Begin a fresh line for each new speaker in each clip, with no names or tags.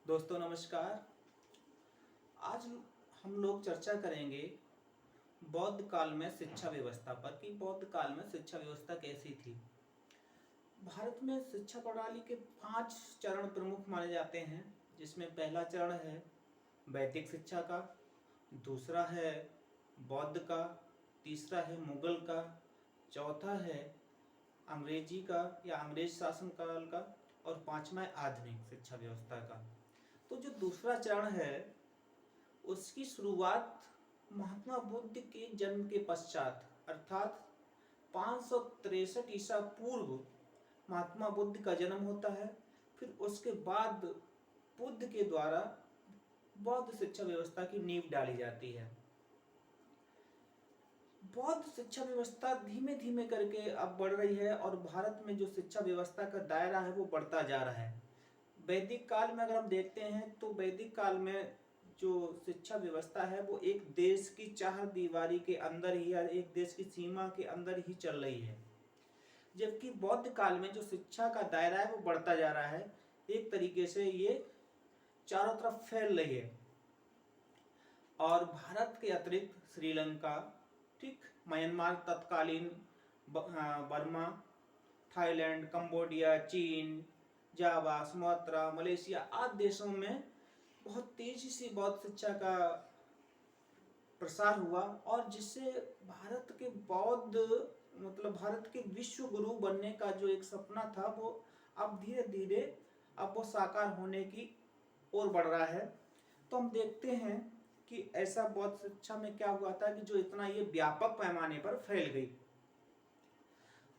दोस्तों नमस्कार। आज हम लोग चर्चा करेंगे बौद्ध काल में शिक्षा व्यवस्था पर कि बौद्ध काल में शिक्षा व्यवस्था कैसी थी। भारत में शिक्षा प्रणाली के 5 चरण प्रमुख माने जाते हैं, जिसमें पहला चरण है वैदिक शिक्षा का, दूसरा है बौद्ध का, तीसरा है मुगल का, चौथा है अंग्रेजी का या अंग्रेज शासन काल का और पांचवा है आधुनिक शिक्षा व्यवस्था का। तो जो दूसरा चरण है उसकी शुरुआत महात्मा बुद्ध के जन्म के पश्चात अर्थात 563 ईसा पूर्व महात्मा बुद्ध का जन्म होता है। फिर उसके बाद बुद्ध के द्वारा बौद्ध शिक्षा व्यवस्था की नींव डाली जाती है। बौद्ध शिक्षा व्यवस्था धीमे धीमे करके अब बढ़ रही है और भारत में जो शिक्षा व्यवस्था का दायरा है वो बढ़ता जा रहा है। वैदिक काल में अगर हम देखते हैं तो वैदिक काल में जो शिक्षा व्यवस्था है वो एक देश की चार दीवारी के अंदर ही या एक देश की सीमा के अंदर ही चल रही है, जबकि बौद्ध काल में जो शिक्षा का दायरा है वो बढ़ता जा रहा है। एक तरीके से ये चारों तरफ फैल रही है और भारत के अतिरिक्त श्रीलंका, ठीक, म्यांमार, तत्कालीन बर्मा, थाईलैंड, कंबोडिया, चीन, जावा, सुमात्रा, मलेशिया आदि देशों में बहुत तेजी से बौद्ध शिक्षा का प्रसार हुआ और जिससे भारत के बौद्ध भारत के विश्व गुरु बनने का जो एक सपना था वो अब धीरे धीरे अब वो साकार होने की ओर बढ़ रहा है। तो हम देखते हैं कि ऐसा बौद्ध शिक्षा में क्या हुआ था कि जो इतना ये व्यापक पैमाने पर फैल गई।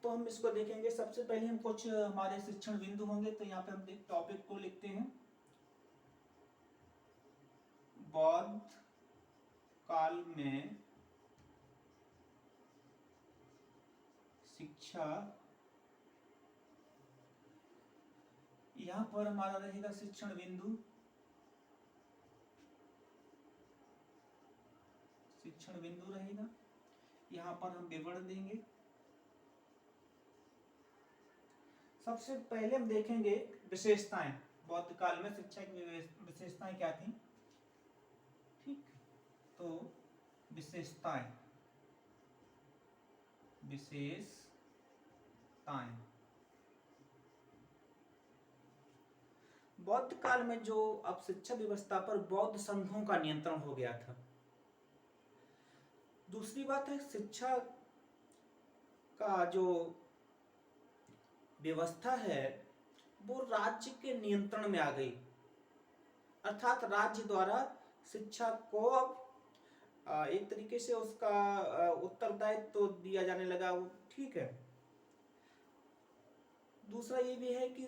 तो हम इसको देखेंगे। सबसे पहले हम कुछ हमारे शिक्षण बिंदु होंगे, तो यहाँ पे हम टॉपिक को लिखते हैं बौद्ध काल में शिक्षा। यहां पर हमारा रहेगा शिक्षण बिंदु, शिक्षण बिंदु रहेगा। यहां पर हम विवरण देंगे। सबसे पहले हम देखेंगे विशेषताएं। बौद्ध काल में शिक्षा की विशेषताएं क्या थी, ठीक। तो विशेषताएं बौद्ध काल में जो अब शिक्षा व्यवस्था पर बौद्ध संघों का नियंत्रण हो गया था। दूसरी बात है शिक्षा का जो व्यवस्था है वो राज्य के नियंत्रण में आ गई, अर्थात राज्य द्वारा शिक्षा को अब एक तरीके से उसका उत्तरदायित्व तो दिया जाने लगा, वो ठीक है। दूसरा ये भी है कि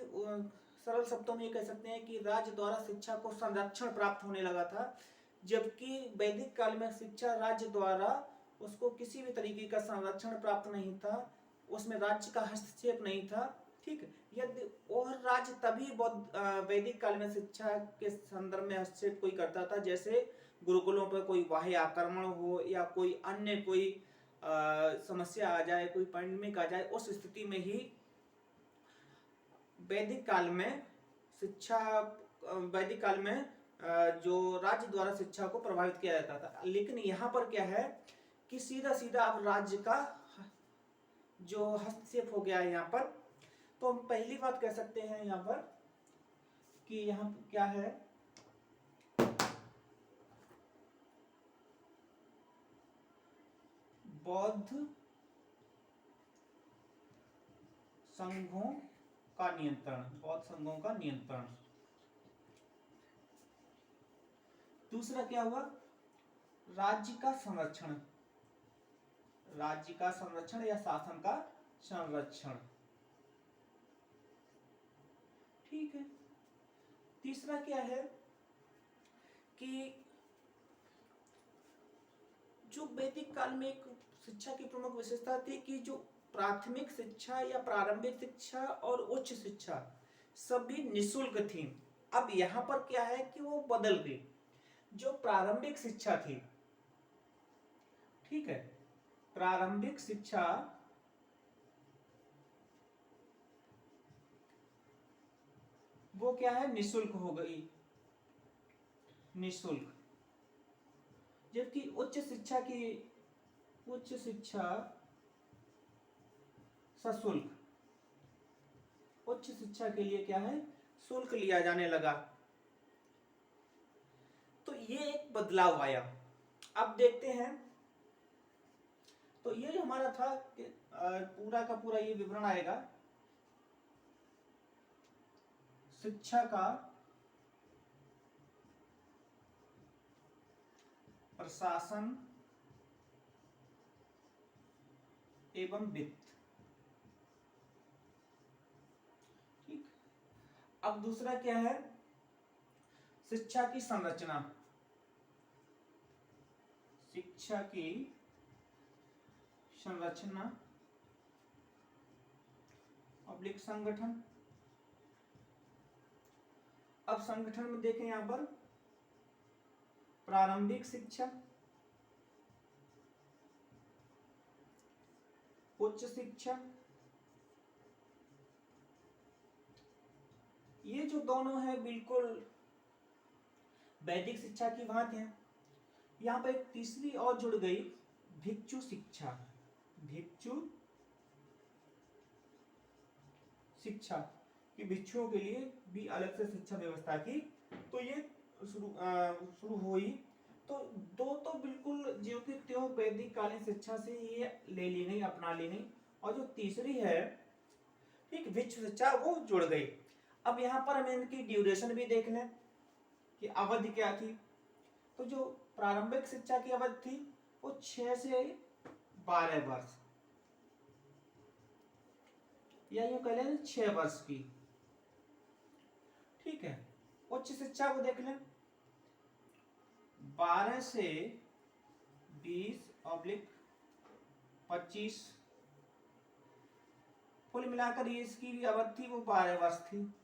सरल शब्दों में ये कह सकते हैं कि राज्य द्वारा शिक्षा को संरक्षण प्राप्त होने लगा था, जबकि वैदिक काल में शिक्षा राज्य द्वारा उसको किसी भी तरीके का संरक्षण प्राप्त नहीं था, उसमें राज्य का हस्तक्षेप नहीं था, ठीक। यदि और राज्य तभी वैदिक काल में शिक्षा के संदर्भ में हस्तक्षेप कोई करता था, जैसे गुरुकुलों पर कोई बाह्य आक्रमण हो या कोई अन्य कोई समस्या आ जाए, कोई पैंडेमिक आ जाए, उस स्थिति में ही वैदिक काल में जो राज्य द्वारा शिक्षा को प्रभावित किया जाता था। लेकिन यहाँ पर क्या है कि सीधा सीधा अब राज्य का जो हस्तक्षेप हो गया है यहाँ पर। तो हम पहली बात कह सकते हैं यहाँ पर कि यहाँ क्या है, बौद्ध संघों का नियंत्रण, बौद्ध संघों का नियंत्रण। दूसरा क्या हुआ, राज्य का संरक्षण, राज्य का संरक्षण या शासन का संरक्षण, ठीक है। तीसरा क्या है कि जो वैदिक काल में एक शिक्षा की प्रमुख विशेषता थी कि जो प्राथमिक शिक्षा या प्रारंभिक शिक्षा और उच्च शिक्षा सभी निःशुल्क थी। अब यहां पर क्या है कि वो बदल गई। जो प्रारंभिक शिक्षा थी, ठीक है, प्रारंभिक शिक्षा वो क्या है, निःशुल्क हो गई। निःशुल्क, जबकि उच्च शिक्षा सशुल्क, उच्च शिक्षा के लिए क्या है, शुल्क लिया जाने लगा। तो ये एक बदलाव आया। अब देखते हैं, तो ये जो हमारा था कि पूरा का पूरा ये विवरण आएगा शिक्षा का प्रशासन एवं वित्त। ठीक, अब दूसरा क्या है, शिक्षा की संरचना, शिक्षा की संरचना अब्लिक संगठन। अब संगठन में देखें यहां पर प्रारंभिक शिक्षा, उच्च शिक्षा, ये जो दोनों है बिल्कुल वैदिक शिक्षा की भांति है। यहां पर एक तीसरी और जुड़ गई, भिक्षु शिक्षा, भिक्षु शिक्षा कि भिक्षुओं के लिए भी अलग से शिक्षा व्यवस्था की। तो ये शुरू हुई। तो दो तो बिल्कुल जो कि त्यों वैदिक कालीन शिक्षा से ये ले ली गई, अपना ली गई, और जो तीसरी है ठीक भिक्षु शिक्षा वो जुड़ गई। अब यहाँ पर हम इनकी ड्यूरेशन भी देख लें कि अवधि क्या थी। तो जो प्रारंभिक शिक्षा की अवधि थी वो 6 से 12 वर्ष, या यूं कह लें 6 वर्ष की। ठीक है, उच्च शिक्षा को देख लें 12 से 20/25, कुल मिलाकर ये इसकी अवधि थी वो 12 वर्ष थी।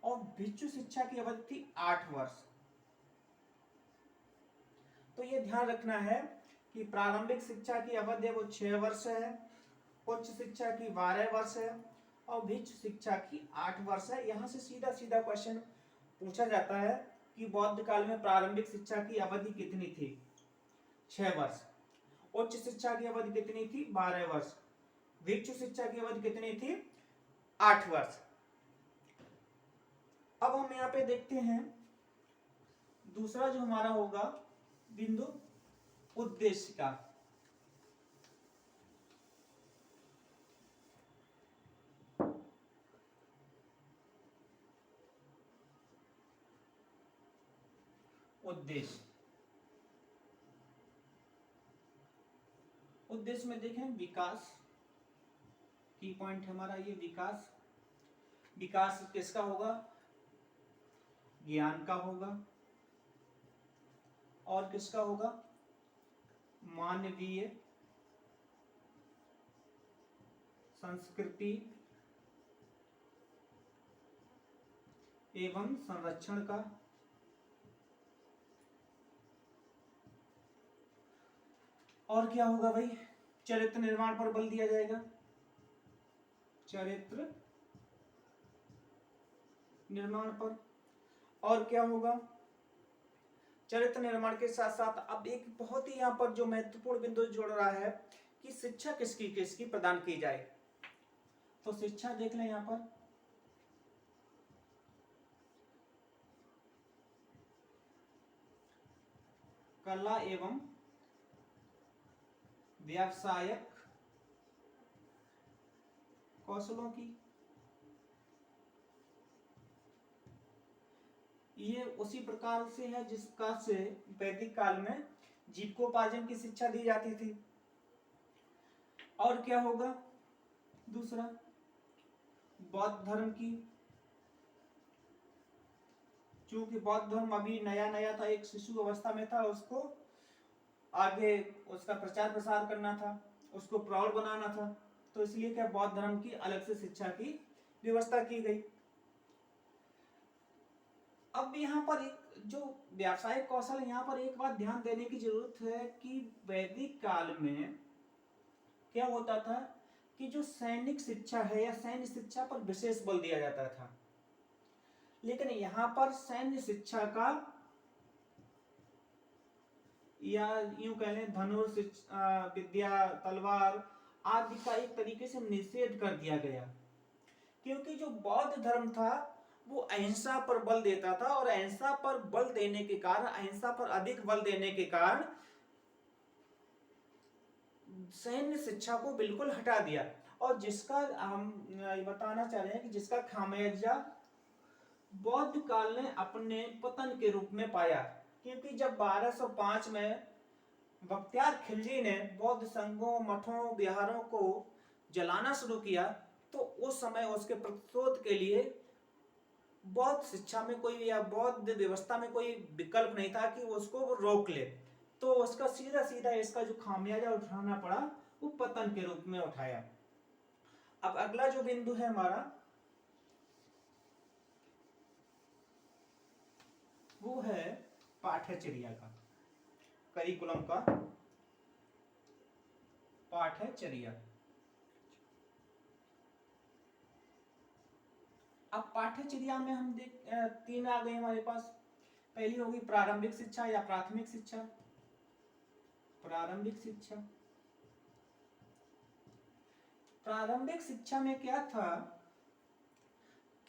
और भिक्षु शिक्षा की अवधि थी 8 वर्ष। तो ये ध्यान रखना है कि प्रारंभिक शिक्षा की अवधि वो 6 वर्ष है, उच्च शिक्षा की 12 वर्ष है, और भिक्षु शिक्षा की 8 वर्ष है। यहां से सीधा सीधा क्वेश्चन पूछा जाता है कि बौद्ध काल में प्रारंभिक शिक्षा की अवधि कितनी थी, 6 वर्ष। उच्च शिक्षा की अवधि कितनी थी, 12 वर्ष। भिक्षु शिक्षा की अवधि कितनी थी, 8 वर्ष। अब हम यहाँ पे देखते हैं दूसरा जो हमारा होगा बिंदु, उद्देश्य का। उद्देश्य, उद्देश्य में देखें विकास, की पॉइंट हमारा ये विकास। विकास किसका होगा, ज्ञान का होगा, और किसका होगा, मानवीय संस्कृति एवं संरक्षण का, और क्या होगा भाई, चरित्र निर्माण पर बल दिया जाएगा, चरित्र निर्माण पर। और क्या होगा, चरित्र निर्माण के साथ साथ अब एक बहुत ही यहाँ पर जो महत्वपूर्ण बिंदु जोड़ रहा है कि शिक्षा किसकी किसकी प्रदान की जाए। तो शिक्षा देख लें यहाँ पर, कला एवं व्यावसायिक कौशलों की। ये उसी प्रकार से है जिसका से वैदिक काल में जीविकोपार्जन की शिक्षा दी जाती थी। और क्या होगा दूसरा, बौद्ध धर्म की, चूंकि बौद्ध धर्म अभी नया नया था, एक शिशु अवस्था में था, उसको आगे उसका प्रचार प्रसार करना था, उसको प्रौढ़ बनाना था। तो इसलिए क्या बौद्ध धर्म की अलग से शिक्षा की व्यवस्था की गई। अब यहाँ पर एक जो व्यावसायिक कौशल, यहाँ पर एक बात ध्यान देने की जरूरत है कि वैदिक काल में क्या होता था कि जो सैनिक शिक्षा है या सैन्य शिक्षा पर विशेष बल दिया जाता था। लेकिन यहाँ पर सैन्य शिक्षा का या यूं कह लें धनुष विद्या, तलवार आदि का एक तरीके से निषेध कर दिया गया, क्योंकि जो बौद्ध धर्म था वो अहिंसा पर बल देता था, और अहिंसा पर बल देने के कारण, अहिंसा पर अधिक बल देने के कारण सैन्य शिक्षा को बिल्कुल हटा दिया। और जिसका हम बताना चाह रहे हैं कि जिसका खामियाजा बौद्ध काल ने अपने पतन के रूप में पाया, क्योंकि जब 1205 में बख्तियार खिलजी ने बौद्ध संघों, मठों, विहारों को जलाना शुरू किया, तो उस समय उसके प्रतिशोध के लिए बौद्ध शिक्षा में कोई या बौद्ध व्यवस्था में कोई विकल्प नहीं था कि उसको रोक ले, तो उसका सीधा सीधा इसका जो खामियाजा उठाना पड़ा वो पतन के रूप में उठाया। अब अगला जो बिंदु है हमारा वो है पाठ्यचर्या का, करिकुलम का पाठ्यचर्या। अब पाठ्यचर्या में हम तीन आ गए हमारे पास। पहली होगी प्रारंभिक शिक्षा या प्राथमिक शिक्षा। प्रारंभिक शिक्षा, प्रारंभिक शिक्षा में क्या था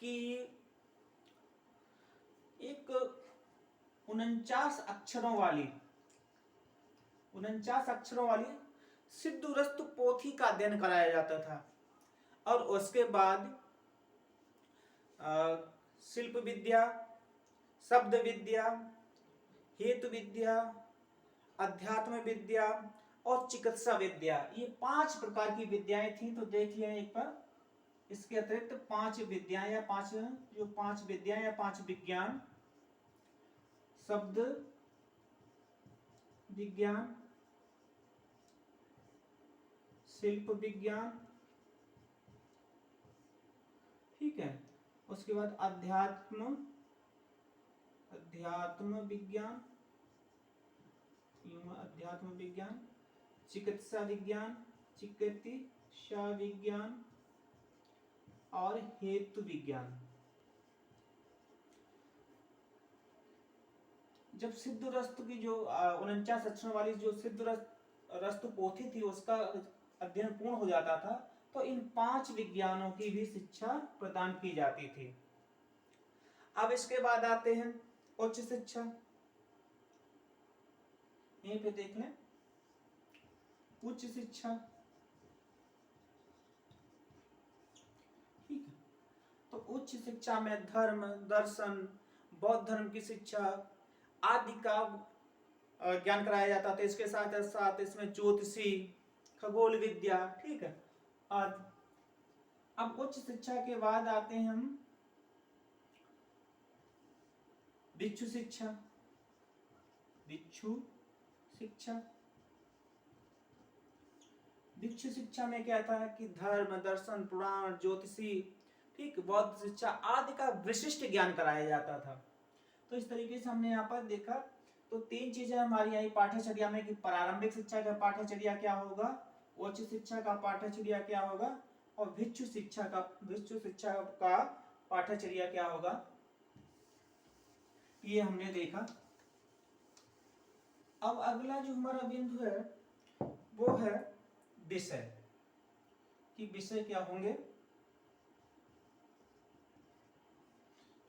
कि एक 49 अक्षरों वाली 49 अक्षरों वाली सिद्धरस्तु पोथी का अध्ययन कराया जाता था, और उसके बाद शिल्प विद्या, शब्द विद्या, हेतु विद्या, अध्यात्म विद्या और चिकित्सा विद्या, ये 5 प्रकार की विद्याएं थी। तो देख लिया एक बार, इसके अतिरिक्त 5 विद्याएं या 5 विद्याएं या 5 विज्ञान, शब्द विज्ञान, शिल्प विज्ञान, ठीक है, उसके बाद अध्यात्म विज्ञान, अध्यात्म विज्ञान, चिकित्सा विज्ञान, चिकित्सा विज्ञान और हेतु विज्ञान। जब सिद्धरस्तु की जो 49 अक्षरों वाली जो सिद्धरस्तु पोथी थी उसका अध्ययन पूर्ण हो जाता था, तो इन 5 विज्ञानों की भी शिक्षा प्रदान की जाती थी। अब इसके बाद आते हैं उच्च शिक्षा। यहीं पे देख लें, उच्च शिक्षा, ठीक है। तो उच्च शिक्षा में धर्म, दर्शन, बौद्ध धर्म की शिक्षा आदि का ज्ञान कराया जाता था। इसके साथ साथ इसमें ज्योतिषी, खगोल विद्या, ठीक है, आदि। अब उच्च शिक्षा के बाद आते हैं हम भिक्षु शिक्षा। भिक्षु शिक्षा, भिक्षु शिक्षा में क्या था कि धर्म, दर्शन, पुराण, ज्योतिषी, ठीक, बौद्ध शिक्षा आदि का विशिष्ट ज्ञान कराया जाता था। तो इस तरीके से हमने यहाँ पर देखा। तो 3 चीजें हमारी आई पाठ्यचर्या में कि प्रारंभिक शिक्षा का पाठ्यचर्या क्या होगा, उच्च शिक्षा का पाठ्यचर्या क्या होगा, और भिक्षु शिक्षा का पाठ्यचर्या क्या होगा, ये हमने देखा। अब अगला जो हमारा बिंदु है वो है विषय, कि विषय क्या होंगे,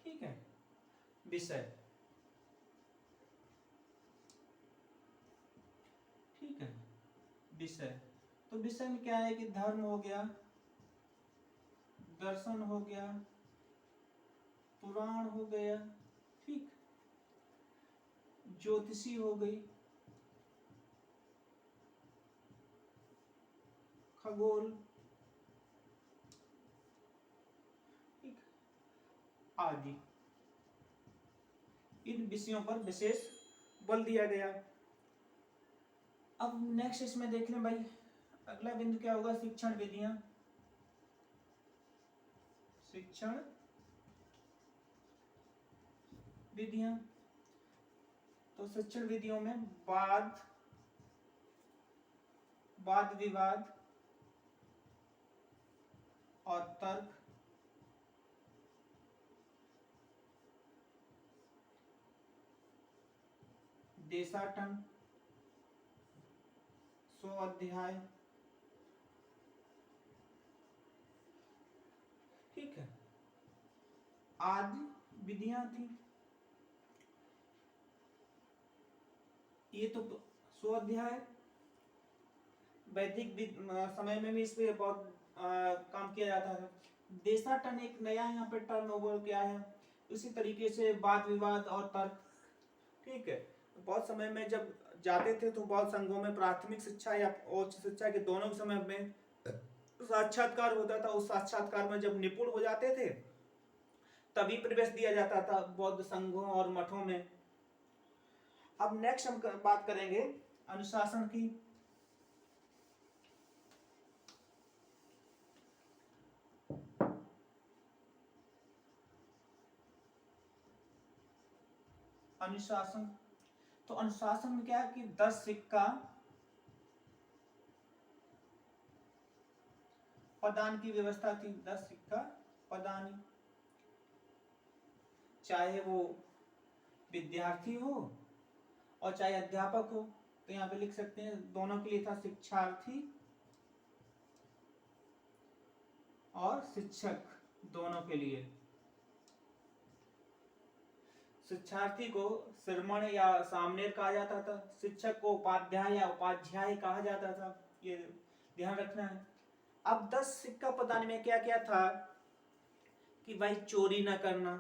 ठीक है, विषय, ठीक है, विषय। तो विषय में क्या है कि धर्म हो गया, दर्शन हो गया, पुराण हो गया, ठीक, ज्योतिषी हो गई, खगोल, ठीक, आदि, इन विषयों पर विशेष बल दिया गया। अब नेक्स्ट इसमें देख लें भाई, अगला बिंदु क्या होगा, शिक्षण विधियां। शिक्षण विधियां, तो शिक्षण विधियों में वाद विवाद और तर्क, देशाटन, स्वाध्याय, ठीक है, आदि विधियां थी। ये तो स्वाध्याय, वैदिक समय में भी इस पे बहुत काम किया जाता था। देशाटन एक नया यहाँ पे टर्म ओवर क्या है, उसी तरीके से वाद विवाद और तर्क, ठीक है। बहुत समय में जब जाते थे तो बहुत संघों में प्राथमिक शिक्षा या उच्च शिक्षा के दोनों समय में साक्षात्कार होता था। उस साक्षात्कार में जब निपुण हो जाते थे तभी प्रवेश दिया जाता था बौद्ध संघों और मठों में। अब नेक्स्ट हम बात करेंगे अनुशासन की। अनुशासन, तो अनुशासन में क्या है कि 10 सिक्का प्रदान की व्यवस्था थी। 10 सिक्का प्रदान, चाहे वो विद्यार्थी हो और चाहे अध्यापक हो। तो यहाँ पे लिख सकते हैं दोनों के लिए था, शिक्षार्थी और शिक्षक दोनों के लिए। शिक्षार्थी को श्रमण या सामनेर कहा जाता था, शिक्षक को उपाध्याय या उपाध्याय कहा जाता था, ये ध्यान रखना है। अब 10 सिक्का प्रदान में क्या क्या था कि भाई चोरी न करना,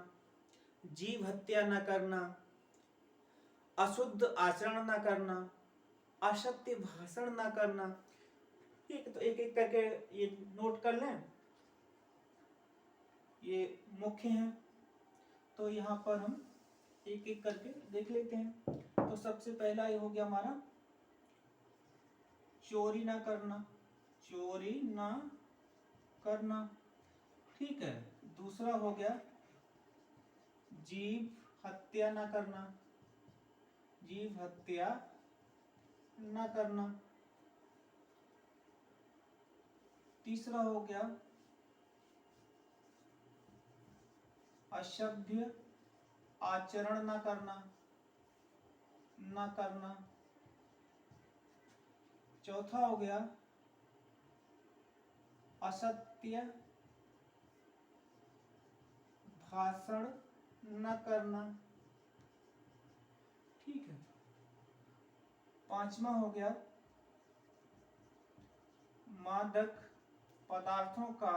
जीव हत्या न करना, अशुद्ध आचरण न करना, असत्य भाषण न करना। ठीक, तो एक एक करके ये नोट कर लें, ये मुख्य हैं। तो यहाँ पर हम एक एक करके देख लेते हैं। तो सबसे पहला ये हो गया हमारा चोरी ना करना, चोरी ना करना, ठीक है। दूसरा हो गया जीव हत्या ना करना, जीव हत्या ना करना। तीसरा हो गया असभ्य आचरण ना करना, ना करना। चौथा हो गया असत्य भाषण न करना, ठीक है। पांचवा हो गया मादक पदार्थों का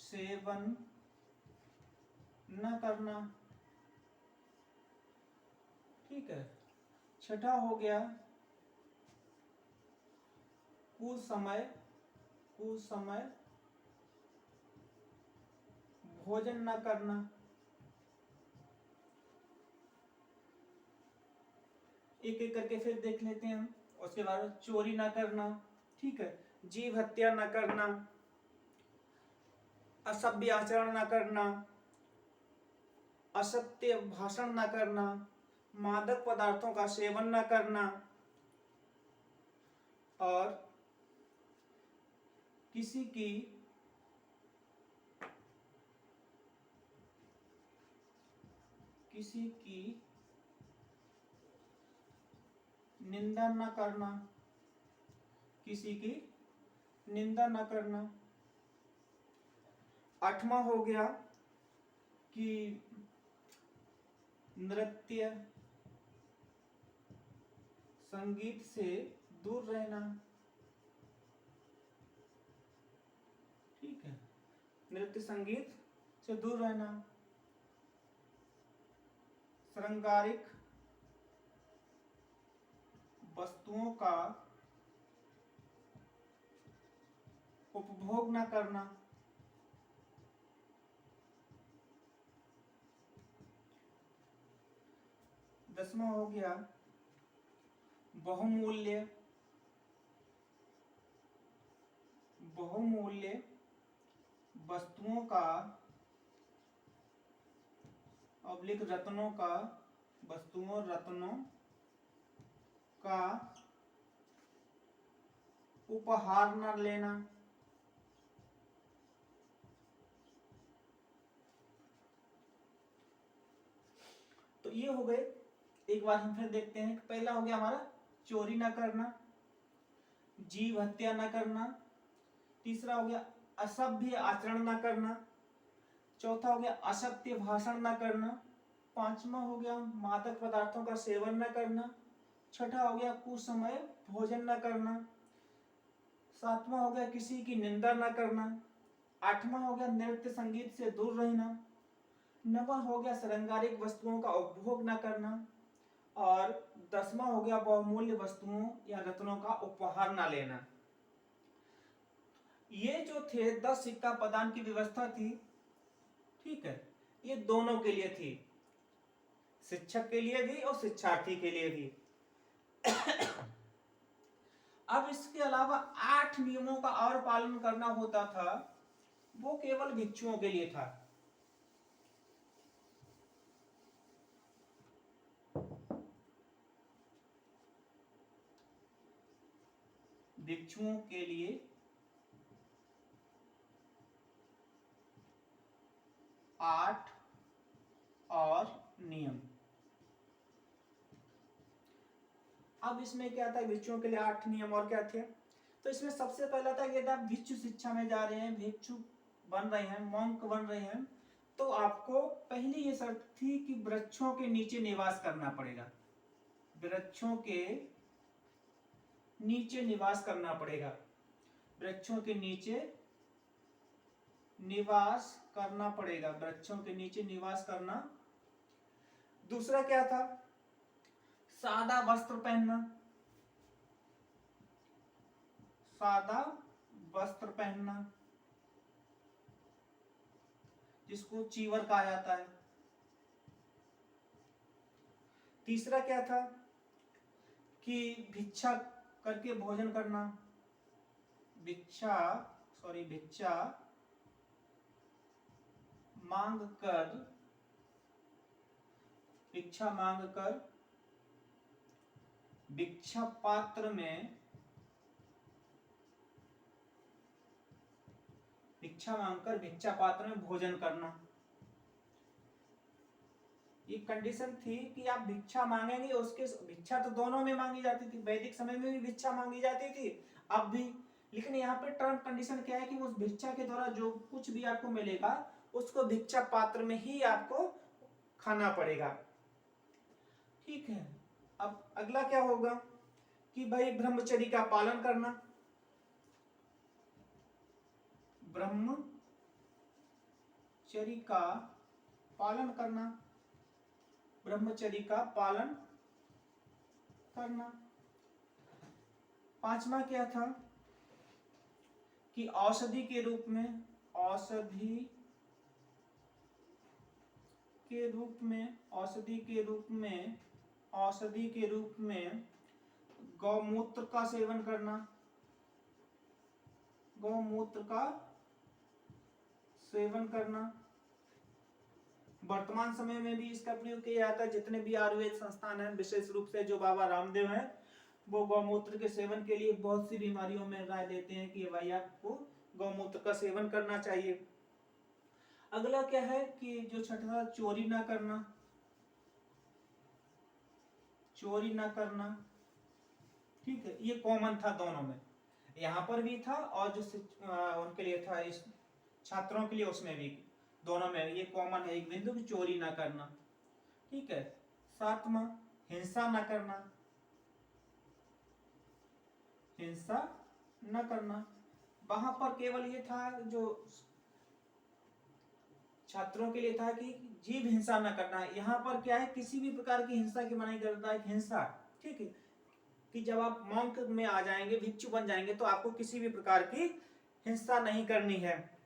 सेवन न करना, ठीक है। छठा हो गया कुसमय, कुसमय भोजन न करना। एक एक करके फिर देख लेते हैं हम। उसके बाद चोरी ना करना, ठीक है, जीव हत्या न करना, असभ्य आचरण न करना, असत्य भाषण न करना, मादक पदार्थों का सेवन न करना और किसी की निंदा न करना, किसी की निंदा न करना। आठवां हो गया कि नृत्य संगीत से दूर रहना, ठीक है, नृत्य संगीत से दूर रहना। श्रृंगारिक वस्तुओं का उपभोग न करना, 10वां हो गया बहुमूल्य, बहुमूल्य वस्तुओं का ऑब्लिक रत्नों का, वस्तुओं रत्नों का उपहार न लेना, तो ये हो गए। एक बार हम फिर देखते हैं। पहला हो गया हमारा चोरी ना करना, जीव हत्या ना करना। तीसरा हो गया असभ्य आचरण ना करना। चौथा हो गया असत्य भाषण ना करना। पांचवा हो गया मादक पदार्थों का सेवन न करना। छठा हो गया कुसमय भोजन न करना। सातवां हो गया किसी की निंदा न करना। आठवां हो गया नृत्य संगीत से दूर रहना। नवा हो गया श्रृंगारिक वस्तुओं का उपभोग न करना। और 10वां हो गया बहुमूल्य वस्तुओं या रत्नों का उपहार न लेना। ये जो थे 10 सिक्का प्रदान की व्यवस्था थी, ठीक है, ये दोनों के लिए थी, शिक्षक के लिए भी और शिक्षार्थी के लिए भी। अब इसके अलावा 8 नियमों का और पालन करना होता था, वो केवल भिक्षुओं के लिए था। भिक्षुओं के लिए 8 और नियम। अब इसमें क्या था, भिक्षुओं के लिए 8 नियम और क्या थे? तो इसमें सबसे पहला था यदि आप भिक्षु शिक्षा में जा रहे हैं, भिक्षु बन रहे हैं, मॉन्क बन रहे हैं, तो आपको पहली ये शर्त थी कि वृक्षों के नीचे निवास करना पड़ेगा। वृक्षों के नीचे निवास करना पड़ेगा। वृक्षों के नीचे निवास करना पड़ेगा। वृक्षों के नीचे निवास करना। दूसरा क्या था? सादा वस्त्र पहनना। सादा वस्त्र पहनना, जिसको चीवर कहा जाता है। तीसरा क्या था कि भिक्षा करके भोजन करना। भिक्षा मांग कर भिक्षा पात्र में भोजन करना। ये कंडीशन थी कि आप भिक्षा मांगेंगे, उसके भिक्षा तो दोनों में मांगी जाती थी, वैदिक समय में भी भिक्षा मांगी जाती थी, अब भी। लेकिन यहाँ पे टर्म कंडीशन क्या है कि उस भिक्षा के द्वारा जो कुछ भी आपको मिलेगा उसको भिक्षा पात्र में ही आपको खाना पड़ेगा, ठीक है। अब अगला क्या होगा कि भाई ब्रह्मचर्य का पालन करना। ब्रह्मचर्य का पालन करना। ब्रह्मचर्य का पालन करना। पांचवा क्या था कि औषधि के रूप में गौमूत्र का सेवन करना। गौमूत्र का सेवन करना। वर्तमान समय में भी इसका प्रयोग किया जाता है। जितने भी आयुर्वेद संस्थान हैं, विशेष रूप से जो बाबा रामदेव हैं, वो गौमूत्र के सेवन के लिए बहुत सी बीमारियों में राय देते हैं कि भाई आपको गौमूत्र का सेवन करना चाहिए। अगला क्या है कि जो छठा, चोरी ना करना, ठीक है। ये कॉमन था दोनों में, यहाँ पर भी था और जो उनके लिए था, इस छात्रों के लिए, उसमें भी, दोनों में ये कॉमन है एक बिंदु की चोरी ना करना, ठीक है। सातवां, हिंसा न करना। वहां पर केवल ये था, जो छात्रों के लिए था कि जीव हिंसा न करना। यहाँ पर क्या है, किसी भी प्रकार की हिंसा की मनाही करता है। हिंसा, ठीक है, कि जब आप मॉन्क में आ जाएंगे, भिक्षु बन जाएंगे, तो आपको किसी भी प्रकार की हिंसा नहीं करनी है।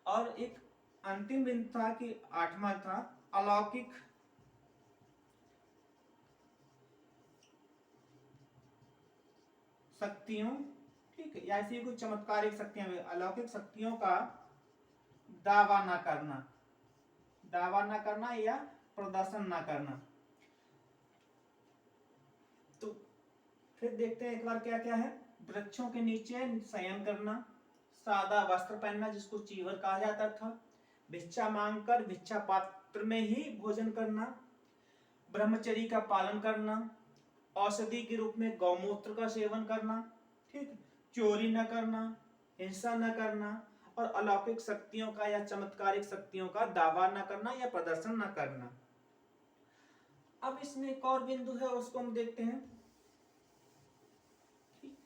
और एक अंतिम बिंदु था कि 8वां था अलौकिक शक्तियों, ठीक है, या ऐसी कुछ चमत्कारिक शक्तियां, अलौकिक शक्तियों का दावा ना करना या प्रदर्शन ना करना। तो फिर देखते हैं एक बार क्या क्या है। वृक्षों के नीचे शयन करना। सादा वस्त्र पहनना, जिसको चीवर कहा जाता था। भिक्षा मांगकर भिक्षा पात्र में ही भोजन करना। ब्रह्मचर्य का पालन करना, औषधि के रूप में गौमूत्र का सेवन करना, ठीक, चोरी न करना, हिंसा न करना, और अलौकिक शक्तियों का या चमत्कारिक शक्तियों का दावा न करना या प्रदर्शन न करना। अब इसमें एक और बिंदु है, उसको हम देखते हैं। ठीक,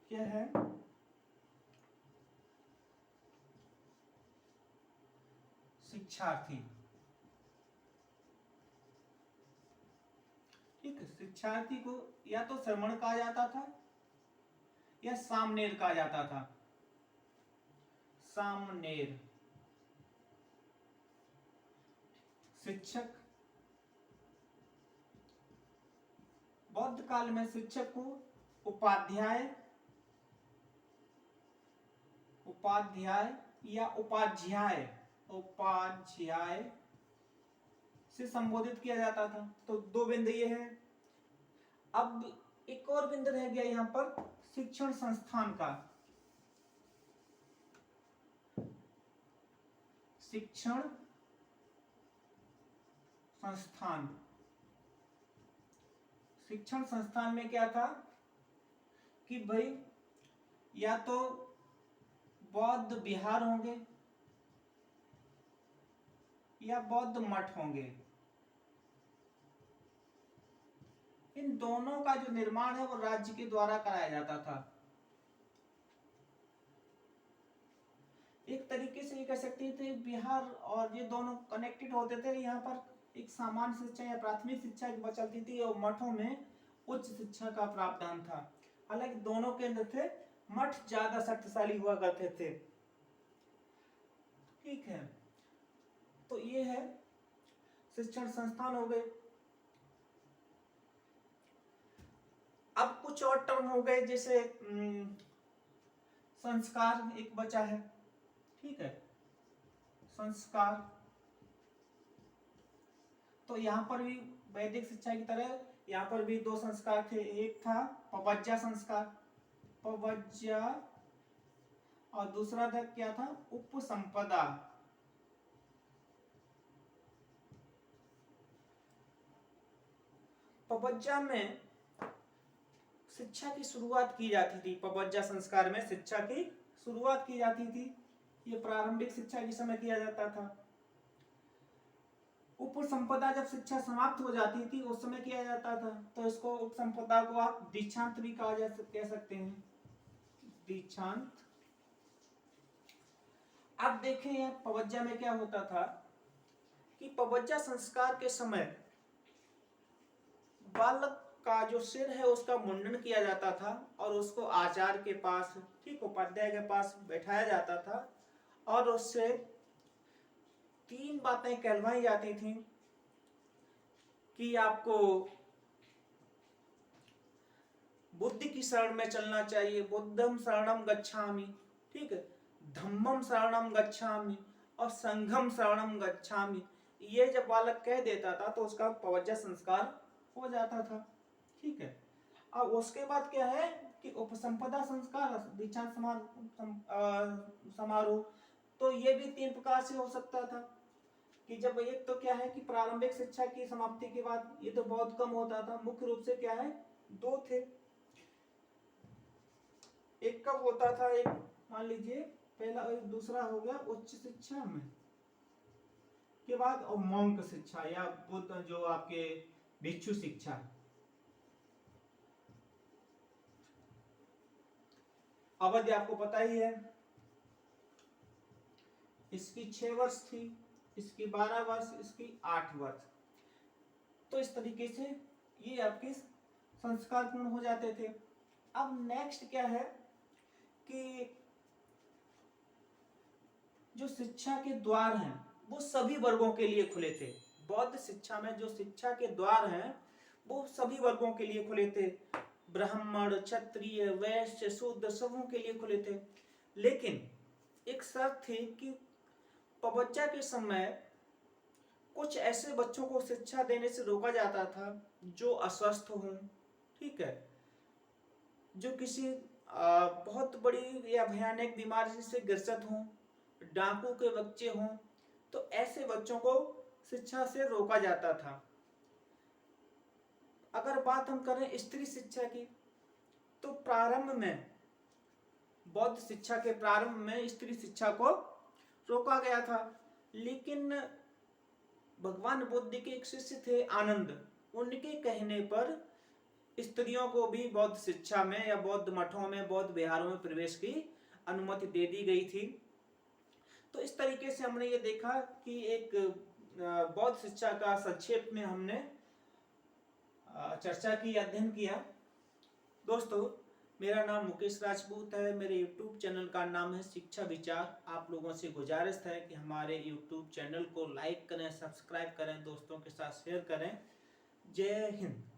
क्या है? शिक्षार्थी। ठीक है, शिक्षार्थी को या तो श्रमण कहा जाता था या सामनेर कहा जाता था। सामनेर शिक्षक। बौद्ध काल में शिक्षक को उपाध्याय, उपाध्याय या उपाध्याय, उपाध्याय से संबोधित किया जाता था। तो दो बिंदु ये है। अब एक और बिंदु रह गया यहाँ पर शिक्षण संस्थान का। शिक्षण संस्थान। शिक्षण संस्थान में क्या था कि भाई या तो बौद्ध विहार होंगे या बौद्ध मठ होंगे। इन दोनों का जो निर्माण है वो राज्य के द्वारा कराया जाता था। एक तरीके से ये कह सकते थे बिहार और ये दोनों कनेक्टेड होते थे। यहाँ पर एक सामान्य शिक्षा या प्राथमिक शिक्षा चलती थी और मठों में उच्च शिक्षा का प्रावधान था। हालांकि दोनों के अंदर थे, मठ ज्यादा शक्तिशाली हुआ करते थे। ठीक है, तो ये है शिक्षण संस्थान हो गए। अब कुछ और टर्म हो गए, जैसे संस्कार एक बचा है। ठीक है, संस्कार। तो यहाँ पर भी वैदिक शिक्षा की तरह यहाँ पर भी दो संस्कार थे। एक था पवज्जा संस्कार, पवज्जा, और दूसरा था क्या था, उपसंपदा। पवज्जा में शिक्षा की शुरुआत की जाती थी। पवज्जा संस्कार में शिक्षा की शुरुआत की जाती थी। ये प्रारंभिक शिक्षा के समय किया जाता था। उपसंपदा जब शिक्षा समाप्त हो जाती थी उस समय किया जाता था। तो इसको उपसंपदा को आप दीक्षांत भी कह सकते हैं, दीक्षांत। अब देखें पवज्जा में क्या होता था कि पवज्जा संस्कार के समय बालक का जो सिर है उसका मुंडन किया जाता था और उसको आचार्य के पास, ठीक, उपाध्याय के पास बैठाया जाता था और उससे 3 बातें कहलवाई जाती थी कि आपको बुद्ध की शरण में चलना चाहिए, बुद्धम शरणम गच्छामि, ठीक है, धम्मम शरणम गच्छामि और संघम शरणम गच्छामि। ये जब बालक कह देता था तो उसका पवज्जा संस्कार हो जाता था। ठीक है, अब उसके बाद क्या है कि उपसंपदा संस्कार, दीक्षांत समारोह। तो ये भी 3 प्रकार से हो सकता था कि जब एक तो क्या है कि प्रारंभिक शिक्षा की समाप्ति के बाद, ये तो बहुत कम होता था। मुख्य रूप से क्या है, 2 थे। एक कब होता था, एक मान लीजिए पहला, दूसरा हो गया उच्च शिक्षा में के बाद, और मॉन्क शिक्षा या बुद्ध जो आपके भिक्षु शिक्षा। अवधि आपको पता ही है, इसकी 6 वर्ष थी, इसकी 12 वर्ष, इसकी 8 वर्ष। तो इस तरीके से ये आपके संस्कार पूर्ण हो जाते थे। अब नेक्स्ट क्या है कि जो शिक्षा के द्वार हैं वो सभी वर्गों के लिए खुले थे। बौद्ध शिक्षा में जो शिक्षा के द्वार हैं वो सभी वर्गों के लिए खुले थे। ब्राह्मण, क्षत्रिय, वैश्य, शूद्र सबों के लिए खुले थे। लेकिन एक शर्त थी कि पवज्जा के समय कुछ ऐसे बच्चों को शिक्षा देने से रोका जाता था जो अस्वस्थ हों, ठीक है, जो किसी बहुत बड़ी या भयानक बीमारी से ग्रसित हों, डाकू के बच्चे हों। तो तो ऐसे बच्चों को शिक्षा से रोका जाता था। अगर बात हम करें स्त्री शिक्षा की, तो प्रारंभ में बौद्ध शिक्षा के प्रारंभ में स्त्री शिक्षा को रोका गया था। लेकिन भगवान बुद्ध के एक शिष्य थे आनंद, उनके कहने पर स्त्रियों को भी बौद्ध शिक्षा में या बौद्ध मठों में, बौद्ध विहारों में प्रवेश की अनुमति दे दी गई थी। तो इस तरीके से हमने ये देखा कि एक बौद्ध शिक्षा का संक्षेप में हमने चर्चा की, अध्ययन किया। दोस्तों, मेरा नाम मुकेश राजपूत है, मेरे YouTube चैनल का नाम है शिक्षा विचार। आप लोगों से गुजारिश है कि हमारे YouTube चैनल को लाइक करें, सब्सक्राइब करें, दोस्तों के साथ शेयर करें। जय हिंद।